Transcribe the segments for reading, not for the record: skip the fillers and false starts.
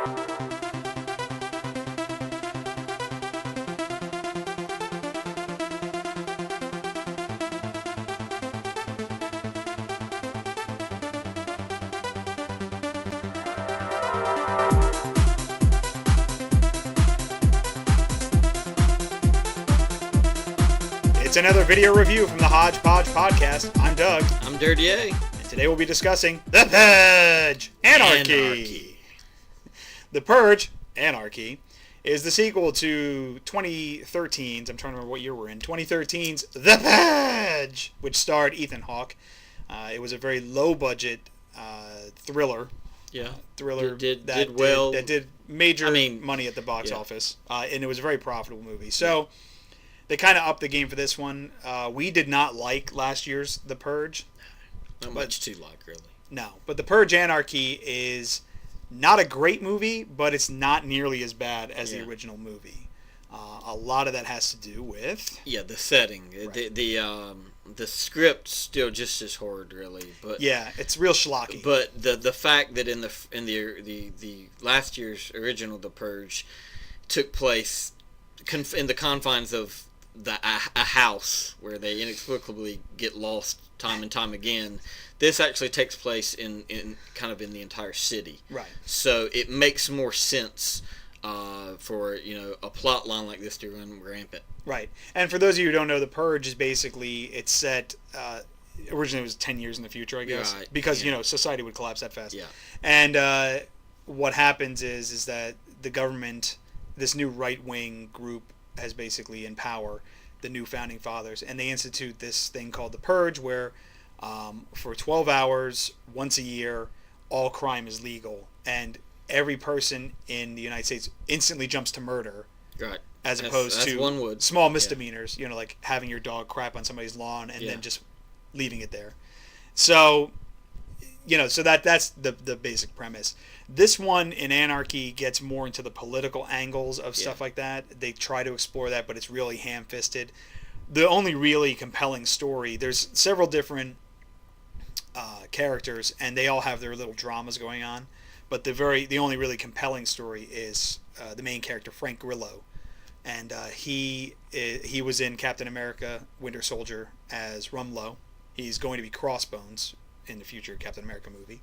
It's another video review from the Hodgepodge Podcast. I'm Doug. I'm Dirty A. And today we'll be discussing The Purge, ANARCHY. The Purge, ANARCHY, is the sequel to 2013's, I'm trying to remember what year we're in, 2013's The Purge, which starred Ethan Hawke. It was a very low-budget thriller. Yeah. Thriller did well. That did major money at the box office. And it was a very profitable movie. So they kind of upped the game for this one. We did not like last year's The Purge. Not much to like, really. No. But The Purge ANARCHY is not a great movie, but it's not nearly as bad as the original movie. A lot of that has to do with... Yeah, the setting. Right. The script's still just as horrid, really. But yeah, it's real schlocky. But the fact that in the last year's original The Purge took place in the confines of a house where they inexplicably get lost time and time again, this actually takes place in kind of in the entire city. Right. So it makes more sense for a plot line like this to run rampant. Right. And for those of you who don't know, The Purge is basically, it's set, originally it was 10 years in the future, I guess, right. because, society would collapse that fast. Yeah. And what happens is that the government, this new right-wing group has basically in power the new founding fathers, and they institute this thing called The Purge where for 12 hours, once a year, all crime is legal. And every person in the United States instantly jumps to murder. Right. As opposed to small misdemeanors, like having your dog crap on somebody's lawn and then just leaving it there. So, so that's the basic premise. This one in ANARCHY gets more into the political angles of stuff like that. They try to explore that, but it's really ham-fisted. The only really compelling story, there's several different characters, and they all have their little dramas going on. But the only really compelling story is the main character, Frank Grillo. And he was in Captain America Winter Soldier as Rumlow. He's going to be Crossbones in the future Captain America movie.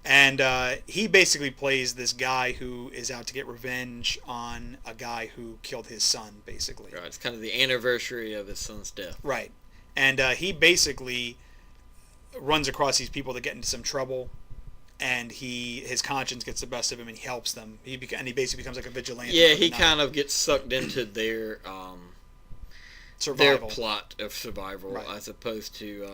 And he basically plays this guy who is out to get revenge on a guy who killed his son, basically. Right, it's kind of the anniversary of his son's death. Right. And he basically runs across these people that get into some trouble, and his conscience gets the best of him, and he helps them. He basically becomes like a vigilante. Yeah, he kind of gets sucked into their plot of survival, right, as opposed to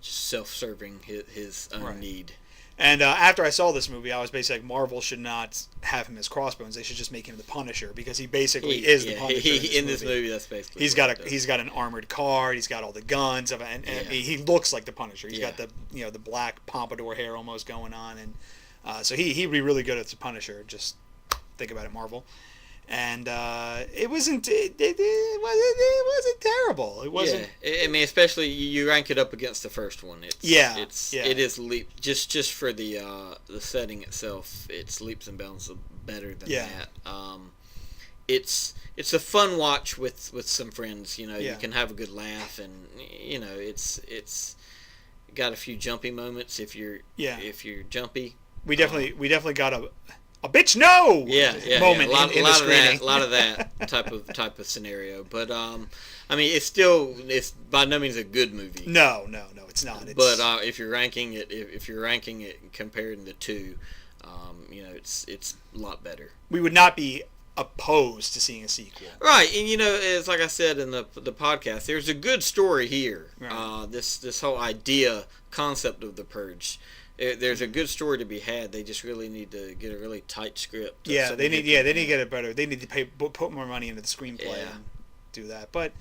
just self-serving his own need. And after I saw this movie, I was basically like, Marvel should not have him as Crossbones. They should just make him the Punisher, because he basically is the Punisher in this movie. That's basically he's got an armored car. He's got all the guns, and he looks like the Punisher. He's got the the black pompadour hair almost going on, and so he'd be really good as the Punisher. Just think about it, Marvel. And it wasn't terrible. It wasn't. Yeah. I mean, especially you rank it up against the first one. It is just for the setting itself. It's leaps and bounds better than that. It's a fun watch with some friends. You can have a good laugh, and it's got a few jumpy moments if you're jumpy. We definitely got a bitch no moment in the screening. A lot of that type of scenario. But it's by no means a good movie. No, it's not. But if you're ranking it comparing the two, it's a lot better. We would not be opposed to seeing a sequel. Right, and it's like I said in the podcast, there's a good story here. Right. This whole concept of The Purge. There's a good story to be had. They just really need to get a really tight script. They need to get it better. They need to put more money into the screenplay and do that. But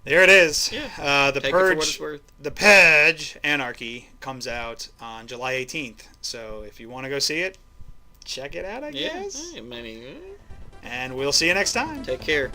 there it is. Yeah. The Take Purge. It for what it's worth. The Purge ANARCHY comes out on July 18th. So if you want to go see it, check it out. I guess. Yeah, maybe. And we'll see you next time. Take care.